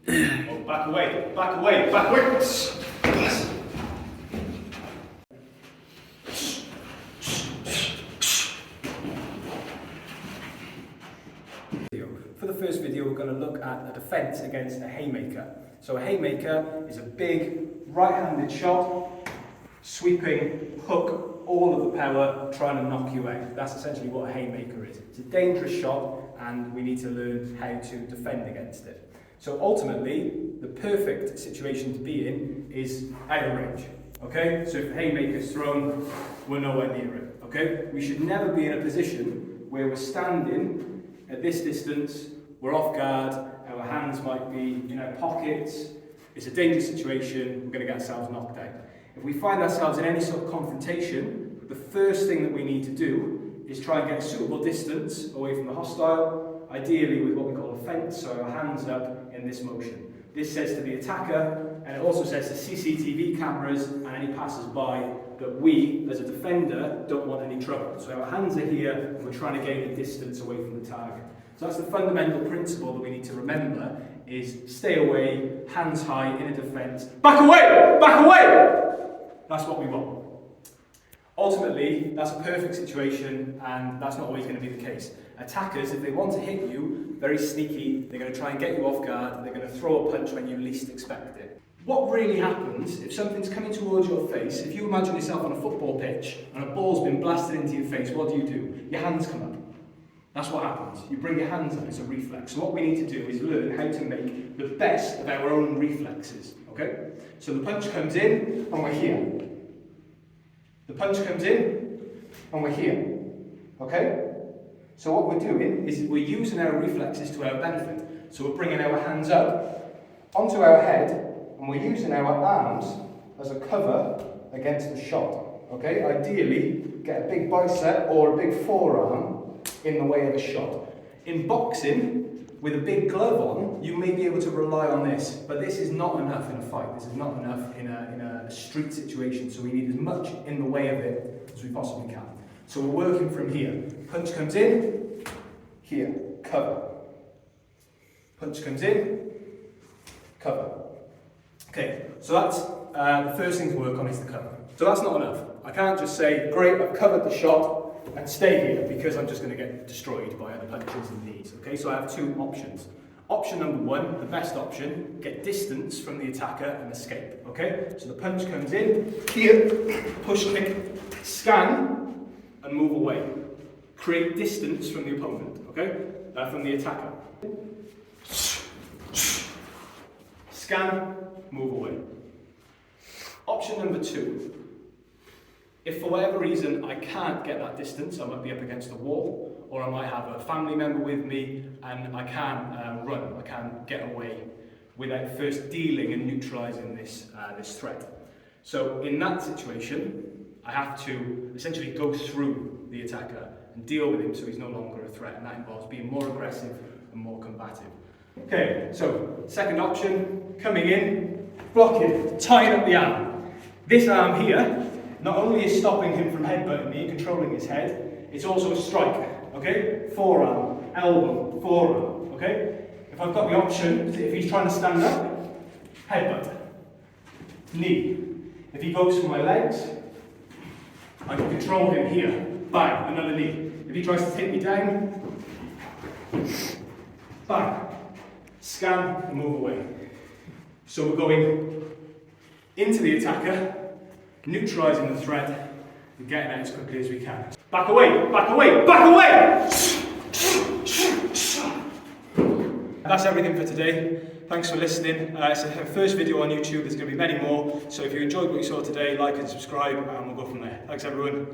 Oh, back away, back away, back away. Yes. For the first video, we're going to look at a defence against a haymaker. So a haymaker is a big right-handed shot, sweeping hook all of the power, trying to knock you out. That's essentially what a haymaker is. It's a dangerous shot, and we need to learn how to defend against it. So ultimately, the perfect situation to be in is out of range. Okay? So if the haymaker's thrown, we're nowhere near it. Okay? We should never be in a position where we're standing at this distance, we're off guard, our hands might be in our pockets. It's a dangerous situation, we're going to get ourselves knocked out. If we find ourselves in any sort of confrontation, the first thing that we need to do is try and get a suitable distance away from the hostile, ideally with what we call a fence, so our hands up in this motion. This says to the attacker, and it also says to CCTV cameras and any passers-by, that we, as a defender, don't want any trouble. So our hands are here, and we're trying to gain a distance away from the target. So that's the fundamental principle that we need to remember, is stay away, hands high, in a defence. Back away! Back away! That's what we want. Ultimately, that's a perfect situation, and that's not always going to be the case. Attackers, if they want to hit you, very sneaky, they're going to try and get you off guard, they're going to throw a punch when you least expect it. What really happens if something's coming towards your face, if you imagine yourself on a football pitch and a ball's been blasted into your face, what do? Your hands come up. That's what happens. You bring your hands up, it's a reflex. So what we need to do is learn how to make the best of our own reflexes. Okay? So the punch comes in and we're here. The punch comes in and we're here. Okay? So what we're doing is we're using our reflexes to our benefit. So we're bringing our hands up onto our head, and we're using our arms as a cover against the shot. Okay? Ideally, get a big bicep or a big forearm in the way of a shot. In boxing, with a big glove on, you may be able to rely on this, but this is not enough in a fight. This is not enough in a street situation, so we need as much in the way of it as we possibly can. So we're working from here. Punch comes in, here, cover. Punch comes in, cover. Okay, so that's the first thing to work on is the cover. So that's not enough. I can't just say, great, I've covered the shot and stay here because I'm just going to get destroyed by other punches and knees. Okay, so I have two options. Option number one, the best option, get distance from the attacker and escape. Okay, so the punch comes in, here, push, kick, scan, and move away. Create distance from the opponent, okay, from the attacker. Scan, move away. Option number two. If for whatever reason I can't get that distance, I might be up against a wall, or I might have a family member with me and I can't run, I can't get away without first dealing and neutralising this threat. So in that situation, I have to essentially go through the attacker and deal with him so he's no longer a threat, and that involves being more aggressive and more combative. Okay, so second option, coming in, blocking, tying up the arm. This arm here not only is stopping him from headbutting me, controlling his head, it's also a strike, okay? Forearm, elbow, forearm, okay? If I've got the option, if he's trying to stand up, headbutt, knee. If he goes for my legs, I can control him here, bang, another knee. If he tries to take me down, bang, scan and move away. So we're going into the attacker, neutralising the threat, and getting out as quickly as we can. Back away, back away, back away! That's everything for today. Thanks for listening. It's our first video on YouTube. There's going to be many more. So if you enjoyed what you saw today, like and subscribe, and we'll go from there. Thanks everyone.